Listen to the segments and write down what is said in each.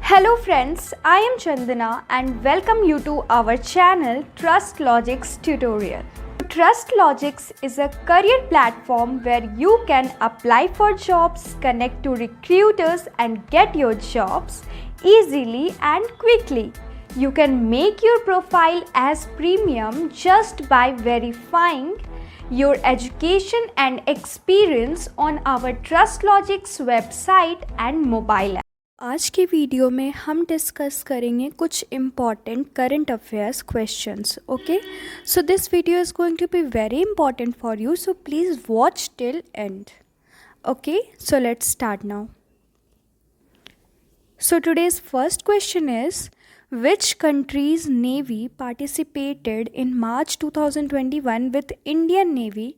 Hello friends, I am Chandana and welcome you to our channel Trust Logics tutorial. Trust Logics is a career platform where you can apply for jobs, connect to recruiters and get your jobs easily and quickly. You can make your profile as premium just by verifying your education and experience on our Trust Logics website and mobile app. आज की video में हम discuss करेंगे कुछ important current affairs questions. Okay, so this video is going to be very important for you, so please watch till end. Okay, so let's start now. So today's first question is, which country's navy participated in March 2021 with Indian Navy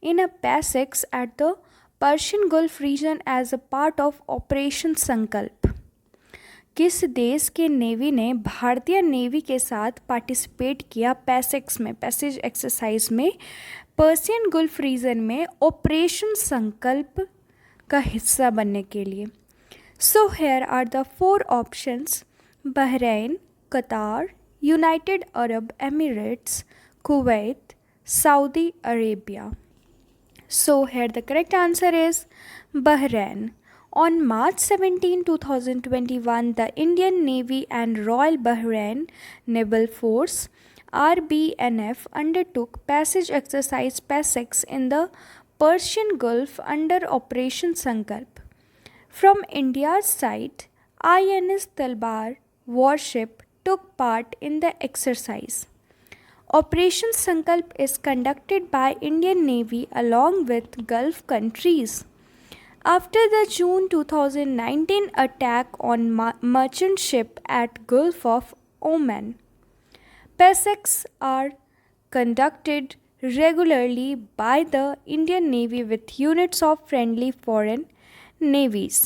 in a PASEX at the Persian Gulf region as a part of Operation Sankalp? किस देश के navy ने भारतीय navy के साथ participate किया PASSEX में, passage exercise में, पर्सियन गुल्फ रीजन में ऑपरेशन संकल्प का हिस्सा बनने के लिए? So here are the 4 options: Bahrain, Qatar, United Arab Emirates, Kuwait, Saudi Arabia. So here the correct answer is Bahrain. On March 17, 2021, the Indian Navy and Royal Bahrain Naval Force (RBNF) undertook passage exercise PASEX in the Persian Gulf under Operation Sankalp. From India's side, INS Talbar warship took part in the exercise. Operation Sankalp is conducted by Indian Navy along with Gulf countries. After the June 2019 attack on merchant ship at Gulf of Oman, PASEX are conducted regularly by the Indian Navy with units of friendly foreign navies.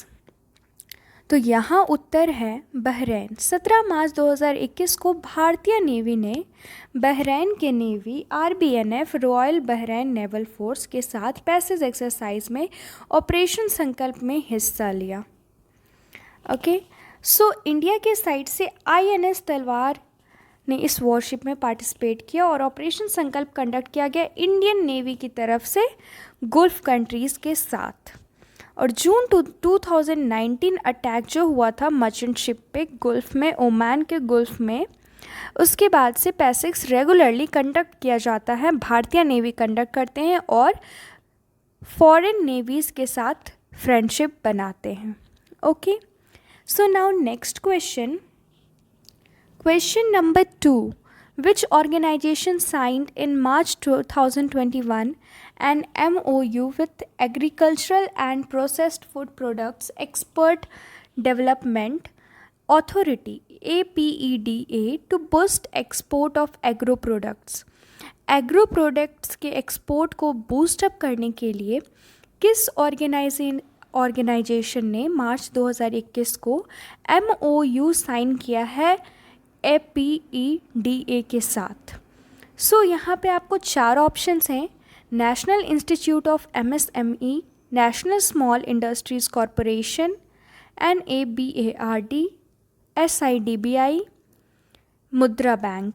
तो यहाँ उत्तर है Bahrain. 17 मार्च 2021 को भारतीय navy ने Bahrain के navy RBNF Royal Bahrain Naval Force के साथ passage exercise में ऑपरेशन संकल्प में हिस्सा लिया. ओके, सो इंडिया के साइड से आईएनएस तलवार ने इस वॉरशिप में पार्टिसिपेट किया और ऑपरेशन संकल्प कंडक्ट किया गया इंडियन नेवी की तरफ से गुल्फ कंट्रीज़ के साथ. और जून 2019 अटैक जो हुआ था मर्चेंट शिप पे गुल्फ में, ओमान के गुल्फ में, उसके बाद से पैसेक्स रेगुलरली कंडक्ट किया जाता है. भारतीय नेवी कंडक्ट करते हैं और फॉरेन नेवीज़ के साथ फ्रेंडशिप बनाते हैं. Okay, so now next question. Question number 2. Which organization signed in March 2021 an MOU with Agricultural and Processed Food Products Export Development Authority APEDA to boost export of agro products? Agro products के export को boost up करने के लिए किस organisation ने मार्च 2021 को MOU sign किया है APEDA के साथ? सो यहाँ पे आपको 4 ऑप्शंस हैं: national institute of MSME, national small industries corporation, NABARD, SIDBI, मुद्रा bank.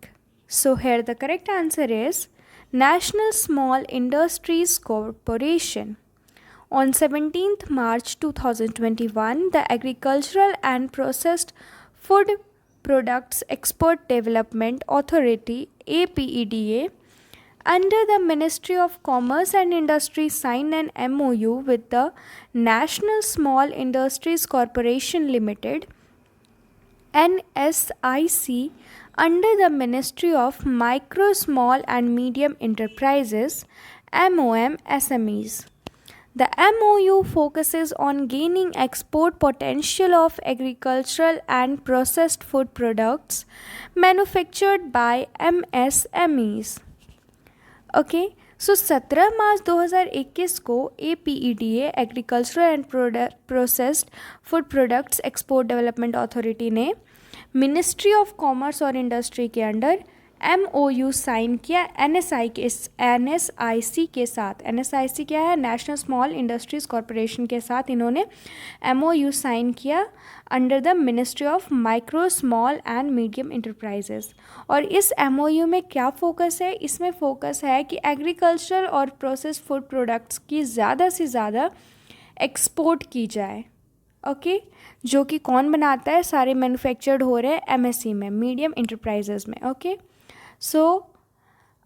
So here the correct answer is national small industries corporation. On 17th March 2021, the Agricultural and Processed Food Products Export Development Authority APEDA under the Ministry of Commerce and Industry signed an MOU with the National Small Industries Corporation Limited NSIC under the Ministry of Micro, Small and Medium Enterprises MOM SMEs. The MOU focuses on gaining export potential of agricultural and processed food products manufactured by MSMEs. Okay, so 17 मार्च 2021 को APEDA agricultural and processed food products export development authority ने ministry of commerce और industry के under MOU sign किया NSIC के साथ। NSIC क्या है? National small industries corporation के साथ इन्होंने MOU साइन किया under the ministry of micro small and medium enterprises. और इस MOU में क्या फोकस है? इसमें फोकस है कि एग्रीकल्चर और प्रोसेस फूड प्रोडक्ट्स की ज़्यादा से ज़्यादा एक्सपोर्ट की जाए। ओके, जो कि कौन बनाता है? सारे मैन्युफैक्चर्ड हो रहे हैं MSE में, मीडियम इंटरप्राइजेस में। ओके, सो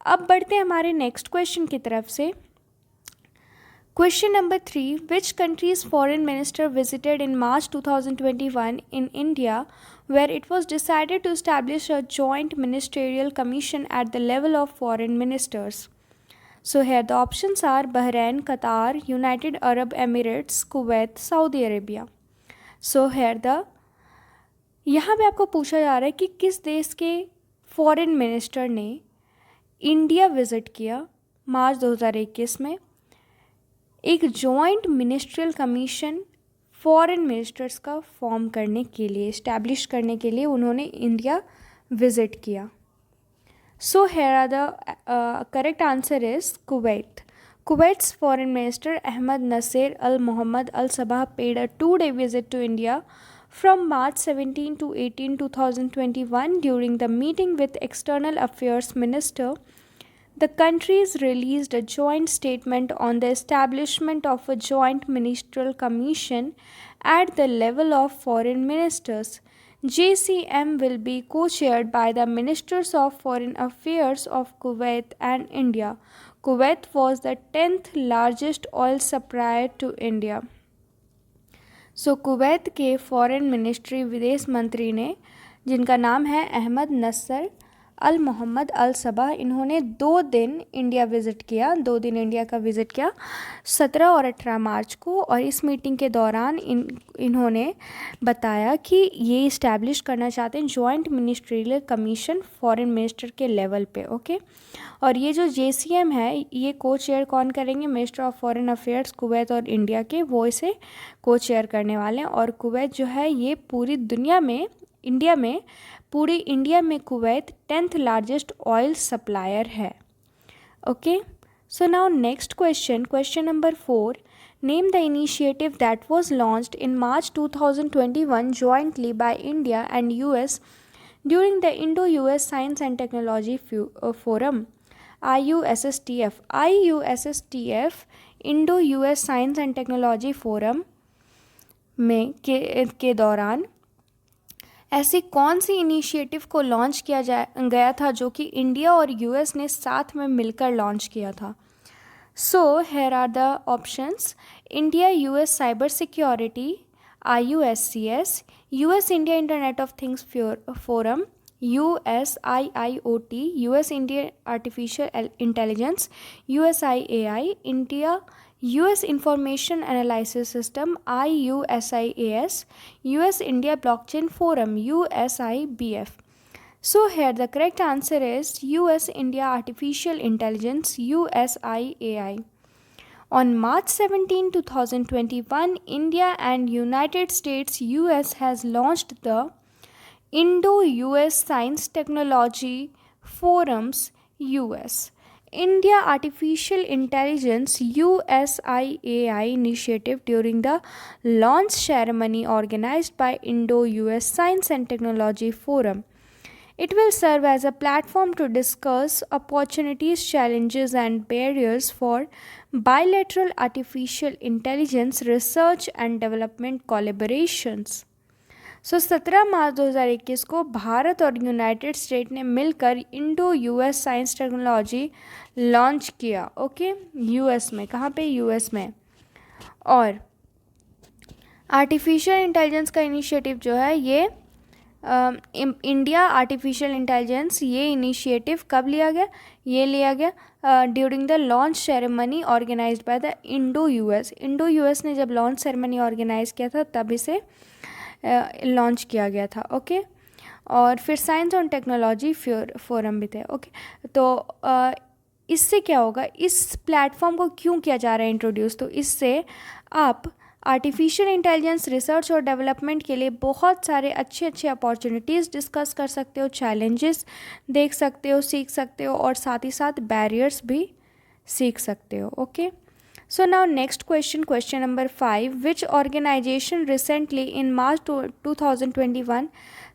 अब बढ़ते हैं हमारे नेक्स्ट क्वेश्चन की तरफ से। Question number 3, which countries foreign minister visited in March 2021 in India where it was decided to establish a joint ministerial commission at the level of foreign ministers. So here the options are Bahrain, Qatar, United Arab Emirates, Kuwait, Saudi Arabia. So here यहाँ पे आपको पूछा जा रहा है कि किस देश के फॉरेन मिनिस्टर ने इंडिया विज़िट किया मार्च 2021 में। एक joint ministerial commission foreign ministers का फॉर्म करने के लिए, इस्टेब्लिश करने के लिए उन्होंने इंडिया विज़िट किया। So here are the correct answer is Kuwait. Kuwait's Foreign Minister Ahmed Nasser Al Mohammed Al Sabah paid a 2-day visit to India from March 17 to 18, 2021. During the meeting with External Affairs Minister, the countries released a joint statement on the establishment of a joint ministerial commission at the level of foreign ministers. JCM will be co-chaired by the Ministers of Foreign Affairs of Kuwait and India. Kuwait was the 10th largest oil supplier to India. So Kuwait के foreign ministry विदेश मंत्री ने, जिनका नाम है अहमद नस्सर अल मोहम्मद अल सबा, इन्होंने 2 दिन India visit किया, 2 दिन इंडिया का विज़िट किया 17 और 18 मार्च को। और इस मीटिंग के दौरान इन्होंने बताया कि ये इस्टेब्लिश करना चाहते हैं joint ministerial commission foreign minister के लेवल पे। ओके, और ये जो JCM है ये को चेयर कौन करेंगे? Minister of foreign affairs Kuwait और इंडिया के, वो इसे को चेयर करने वाले हैं। और कुवैत जो है ये पूरी दुनिया में, पूरी इंडिया में Kuwait 10th largest oil supplier है। Okay, so now next question, question number 4, name the initiative that was launched in March 2021 jointly by India and US during the Indo US science and technology forum IUSSTF. IUSSTF Indo US science and technology forum में के दौरान ऐसी कौन सी initiative को launch किया गया था जो कि इंडिया और US ने साथ में मिलकर लॉन्च किया था? So here are the options, India US cyber security IUSCS, US India internet of things forum USIIoT, US India artificial intelligence USIAI, India US Information Analysis System IUSIAS, US India Blockchain Forum USIBF. So here the correct answer is US India Artificial Intelligence USIAI. On March 17, 2021, India and United States US has launched the Indo-US Science Technology Forums US. India Artificial Intelligence USIAI initiative during the launch ceremony organized by Indo-US Science and Technology Forum. It will serve as a platform to discuss opportunities, challenges, and barriers for bilateral artificial intelligence research and development collaborations. सो 17 मार्च 2021 को भारत और United state ने मिलकर इंडो-US science technology launch किया। Okay, US में, कहाँ पे? US में। और आर्टिफिशियल इंटेलिजेंस का इनिशिएटिव जो है ये इंडिया आर्टिफिशियल इंटेलिजेंस, ये इनिशिएटिव कब लिया गया? ये लिया गया during the launch ceremony organised by the Indo US ने जब लॉन्च सेरेमनी ऑर्गेनाइज किया था तब इसे लॉन्च किया गया था। ओके, और फिर साइंस और टेक्नोलॉजी फोरम भी थे। ओके, तो इससे क्या होगा? इस प्लेटफॉर्म को क्यों किया जा रहा है इंट्रोड्यूस? तो इससे आप आर्टिफिशियल इंटेलिजेंस रिसर्च और डेवलपमेंट के लिए बहुत सारे अच्छे अच्छे अपॉर्चुनिटीज़ डिस्कस कर सकते हो, चैलेंजेस देख सकते हो, सीख सकते हो, और साथ ही साथ बैरियर्स भी सीख सकते हो. Okay, so now next question, question number 5. Which organization recently in March 2021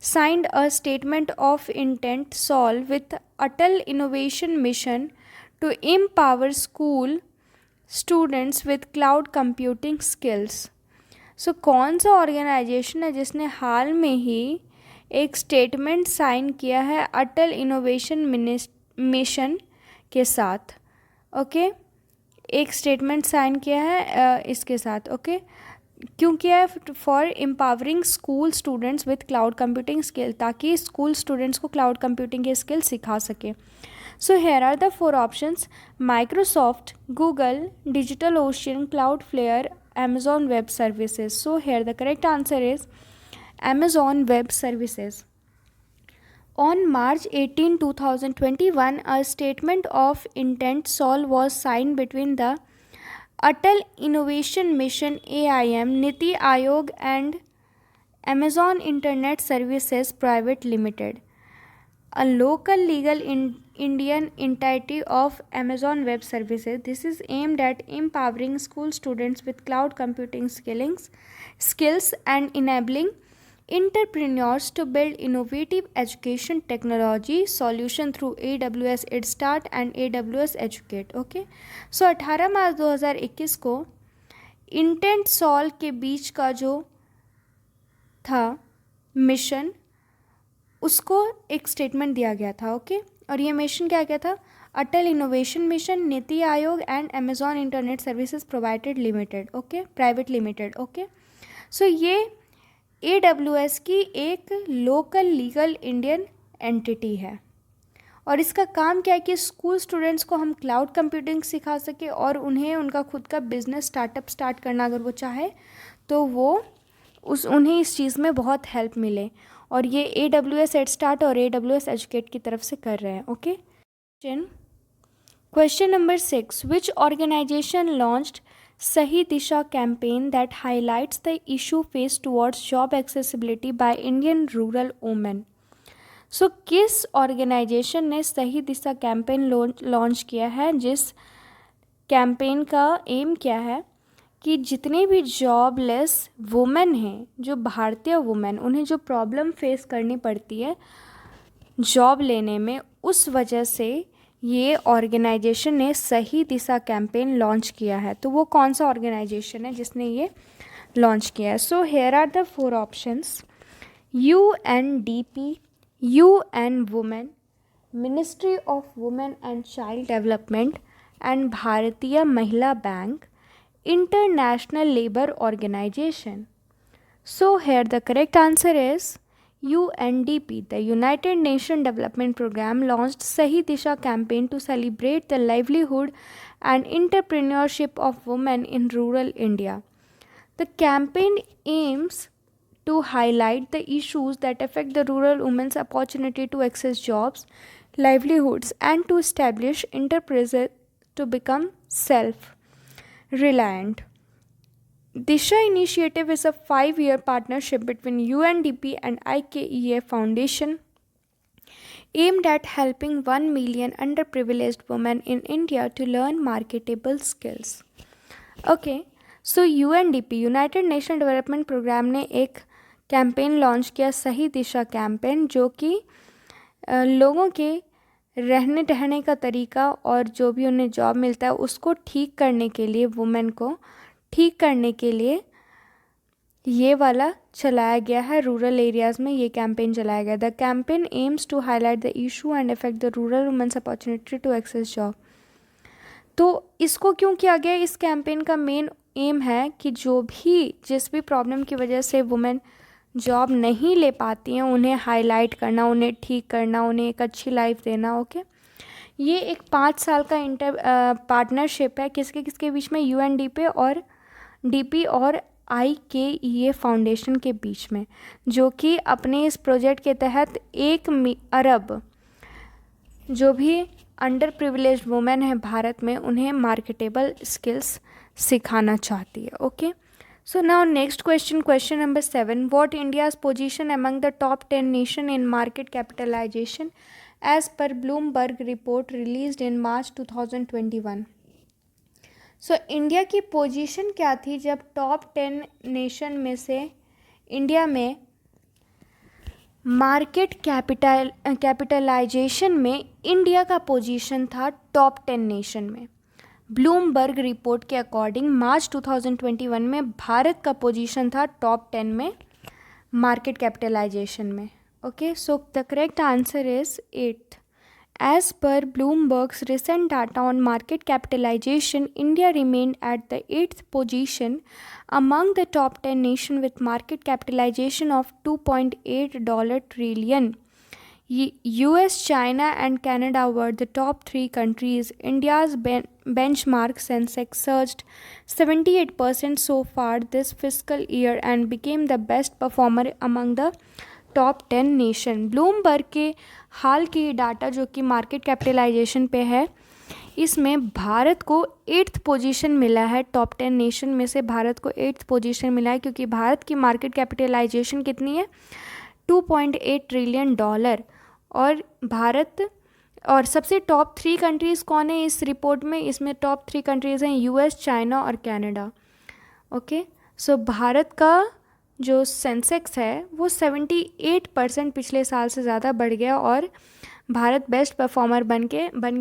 signed a statement of intent solve with Atal Innovation Mission to empower school students with cloud computing skills? So कौन सा organisation है जिसने हाल में ही एक statement sign किया है अटल innovation mission के साथ? ओके, एक स्टेटमेंट साइन किया है इसके साथ. ओके, क्यों किया है? For empowering school students with cloud computing skill, ताकि स्कूल स्टूडेंट्स को क्लाउड कंप्यूटिंग के स्किल सिखा सके. So here are the 4 options: Microsoft, Google, digital ocean, Cloudflare, Amazon Web Services. So here the correct answer is Amazon Web Services. On March 18, 2021, a statement of intent solve was signed between the Atal Innovation Mission AIM, Niti Aayog and Amazon Internet Services Private Limited, a local legal Indian entity of Amazon Web Services. This is aimed at empowering school students with cloud computing skills and enabling entrepreneurs to build innovative education technology solution through AWS EdStart and AWS Educate. Okay, so 18 मार्च 2021 को intent solve के बीच का जो था mission, उसको एक statement दिया गया था. ओके, और ये मिशन क्या था? अटल innovation mission, NITI Aayog and Amazon internet services provided limited. Okay, private limited. Okay, so ये AWS की एक लोकल लीगल इंडियन एंटिटी है, और इसका काम क्या है कि स्कूल स्टूडेंट्स को हम क्लाउड कंप्यूटिंग सिखा सके और उन्हें उनका खुद का बिजनेस स्टार्टअप स्टार्ट करना अगर वो चाहे तो वो उन्हें इस चीज़ में बहुत हेल्प मिले, और ये AWS EdStart और AWS Educate की तरफ से कर रहे हैं. Okay, question number 6. Which organisation launched Sahi Disha campaign that highlights the issue face towards job accessibility by Indian rural women? So किस ऑर्गेनाइजेशन ने सही दिशा कैंपेन लॉन्च किया है, जिस कैंपेन का एम क्या है कि जितने भी जॉबलेस वुमेन हैं, जो भारतीय वुमेन, उन्हें जो प्रॉब्लम फेस करनी पड़ती है जॉब लेने में, उस वजह से ये ऑर्गेनाइजेशन ने सही दिशा कैंपेन लॉन्च किया है. तो वो कौन सा ऑर्गेनाइजेशन है जिसने ये लॉन्च किया है? So here are the 4 options: UNDP, UN Women, ministry of women and child development and Bharatiya Mahila bank, International Labour Organization. So here the correct answer is UNDP. The United Nations Development Programme launched Sahi Disha campaign to celebrate the livelihood and entrepreneurship of women in rural India. The campaign aims to highlight the issues that affect the rural women's opportunity to access jobs, livelihoods, and to establish enterprises to become self-reliant. Disha initiative is a 5-year partnership between UNDP and IKEA Foundation aimed at helping 1 million underprivileged women in India to learn marketable skills. Okay, so UNDP, United nation development program ने एक campaign launch किया, सही Disha campaign, जो कि लोगों के रहने ठहरने का तरीका और जो भी उन्हें जॉब मिलता है उसको ठीक करने के लिए, वुमेन को ठीक करने के लिए ये वाला चलाया गया है. रूरल एरियाज़ में ये कैंपेन चलाया गया. The campaign aims to highlight the issue and affect the rural women's opportunity to access job. तो इसको क्यों किया गया? इस कैंपेन का मेन एम है कि जिस भी प्रॉब्लम की वजह से वुमेन जॉब नहीं ले पाती हैं, उन्हें हाईलाइट करना, उन्हें ठीक करना, उन्हें एक अच्छी लाइफ देना. ओके, ये एक 5 साल का पार्टनरशिप है किसके बीच में? UNDP और IKEA फाउंडेशन के बीच में, जो कि अपने इस प्रोजेक्ट के तहत 1 अरब जो भी अंडर प्रिविलेज्ड वुमेन है भारत में, उन्हें मार्केटेबल स्किल्स सिखाना चाहती है. Okay, So now next question number 7. What India's position among the top 10 nation in market capitalization as per Bloomberg report released in March 2021? So India की पोजीशन क्या थी जब टॉप 10 नेशन में से इंडिया में मार्केट कैपिटलाइजेशन में India का position था टॉप 10 नेशन में? ब्लूमबर्ग रिपोर्ट के अकॉर्डिंग मार्च 2021 में भारत का पोजीशन था टॉप 10 में मार्केट कैपिटलाइजेशन में. Okay, so the correct answer is 8th. As per Bloomberg's recent data on market capitalization, India remained at the 8th position among the top 10 nations with market capitalization of $2.8 trillion. US, China, and Canada were the top 3 countries. India's benchmark Sensex surged 78% so far this fiscal year and became the best performer among the top 10 nation. Bloomberg के हाल की data जो कि market capitalisation पे है, इसमें भारत को 8th position मिला है. टॉप 10 नेशन में से भारत को 8th पोजीशन मिला है क्योंकि भारत की मार्केट कैपिटलाइजेशन कितनी है? $2.8 ट्रिलियन. और भारत और सबसे टॉप 3 कंट्रीज़ कौन है इस रिपोर्ट में? इसमें टॉप 3 कंट्रीज़ हैं US, चाइना और कनाडा. ओके, सो भारत का जो सेंसेक्स है वो 78% पिछले साल से ज़्यादा बढ़ गया और भारत बेस्ट परफॉर्मर बन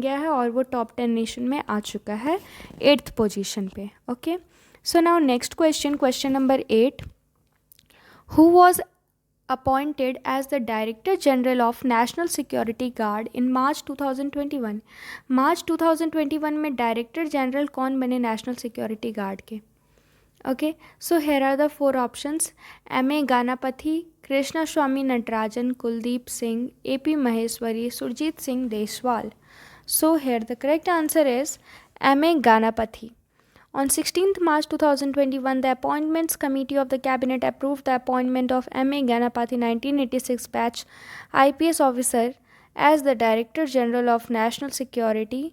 गया है और वो टॉप 10 नेशन में आ चुका है 8th पोजीशन पे. Okay, so now next question number 8. Who was appointed as the director general of national security guard in March 2021? March 2021 में डायरेक्टर जनरल कौन बने नेशनल सिक्योरिटी गार्ड के? Okay, so here are the 4 options: M.A. Ganapathy, Krishna Swamy Natarajan, Kuldeep Singh, A.P. Maheshwari, Surjit Singh Deswal. So here the correct answer is M.A. Ganapathy. On 16th March 2021, the Appointments Committee of the Cabinet approved the appointment of M.A. Ganapathy, 1986 batch IPS officer, as the Director General of National Security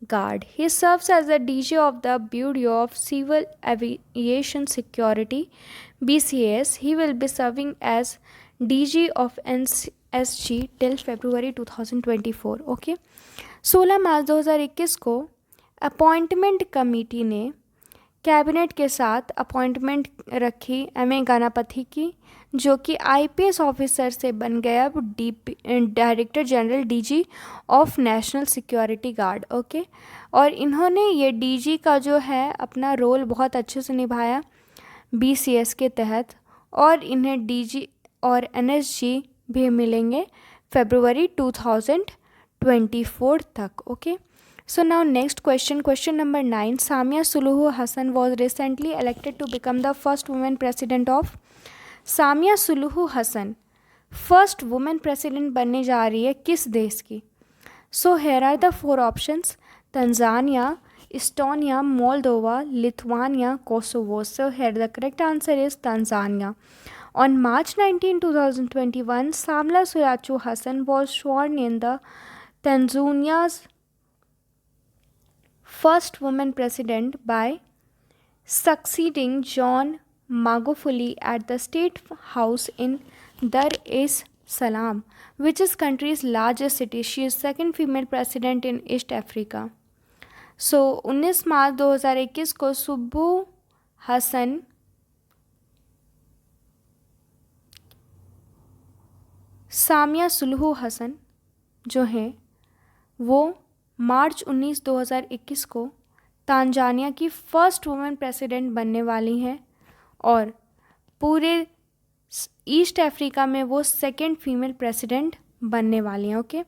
Guard. He serves as the DG of the Bureau of Civil Aviation Security (BCAS). He will be serving as DG of NSG till February 2024. Okay, 16 मार्च 2021 को appointment committee ने cabinet के साथ appointment रखी M.A. गनापथी की, जो कि IPS officer से बन गया director general DG of national security guard. Okay, और इन्होंने ये DG का जो है अपना रोल बहुत अच्छे से निभाया BCS के तहत और इन्हें DG और NSG भी मिलेंगे फरवरी 2024 तक. Okay, so now next question number 9. Samia Suluhu Hassan was recently elected to become the first woman president of. Samia Suluhu Hassan first women president बनने जा रही है किस देश की? So here are the 4 options: Tanzania, Estonia, Moldova, Lithuania, Kosovo. So here the correct answer is Tanzania. On March 19, 2021, Samla Suluhu Hassan was sworn in the Tanzania's first woman president by succeeding John Magufuli at the State House in Dar es Salaam, which is country's largest city. She is second female president in East Africa. So 19 मार्च 2021 को Subbu Hasan Samia Suluhu Hasan जो हैं वो मार्च 19, 2021 को Tanzania की first women president बनने वाली हैं और पूरे ईस्ट अफ्रीका में वो सेकेंड फीमेल प्रेसिडेंट बनने वाली हैं. Okay,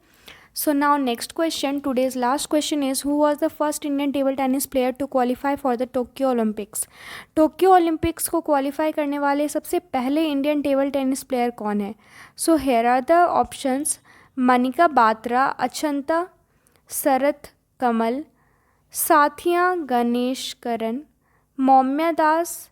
so now next question, today's last question is who was the first Indian table tennis player to qualify for the Tokyo Olympics? Tokyo Olympics को क्वालिफाई करने वाले सबसे पहले इंडियन टेबल टेनिस प्लेयर कौन है? So here are the options: Manika Batra, Achanta Sharath Kamal, Sathiyan Gnanasekaran, Mouma Das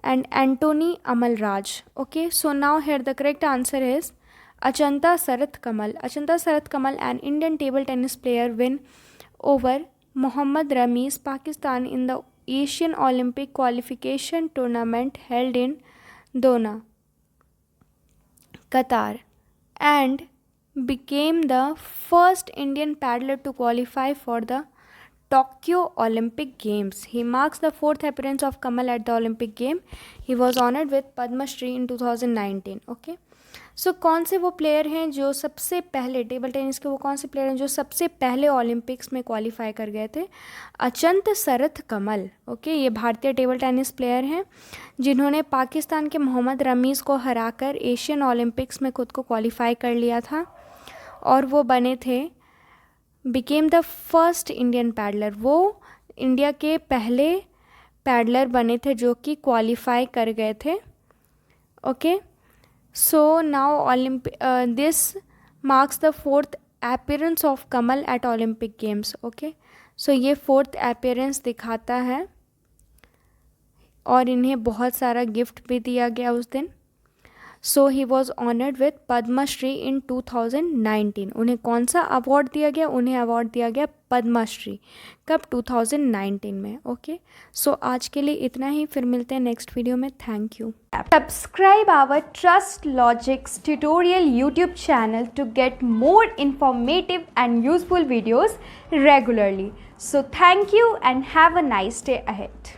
and Anthony Amalraj. Okay, so now here the correct answer is Achanta Sarath Kamal. Achanta Sarath Kamal, an Indian table tennis player, win over Mohammad Ramiz, Pakistan in the Asian Olympic qualification tournament held in Doha, Qatar, and became the first Indian paddler to qualify for the Tokyo Olympic Games. He marks the fourth appearance of Kamal at the Olympic Game. He was honored with Padma Shri in 2019. Okay. सो कौन से वो player हैं जो सबसे पहले, table tennis के वो कौन से प्लेयर हैं जो सबसे पहले ओलंपिक्स में क्वालिफाई कर गए थे? अचंत सरथ कमल. ओके, ये भारतीय टेबल टेनिस प्लेयर हैं जिन्होंने पाकिस्तान के मोहम्मद रमीज़ को हराकर एशियन ओलंपिक्स में खुद को क्वालिफाई कर लिया था और वो बने थे, became the first Indian peddler. वो इंडिया के पहले पैडलर बने थे जो कि क्वालिफाई कर गए थे. Okay, so now this marks the fourth appearance of Kamal at Olympic Games. Okay, so ये fourth appearance दिखाता है और इन्हें बहुत सारा गिफ्ट भी दिया गया उस दिन. So he was honoured with Padma Shri in 2019. उन्हें कौन सा अवार्ड दिया गया? उन्हें अवार्ड दिया गया पद्मा श्री. कब? 2019 में. ओके, सो आज के लिए इतना ही, फिर मिलते हैं नेक्स्ट वीडियो में. Thank you. Subscribe our Trust Logics tutorial YouTube channel to get more informative and useful videos regularly. So thank you and have a nice day ahead.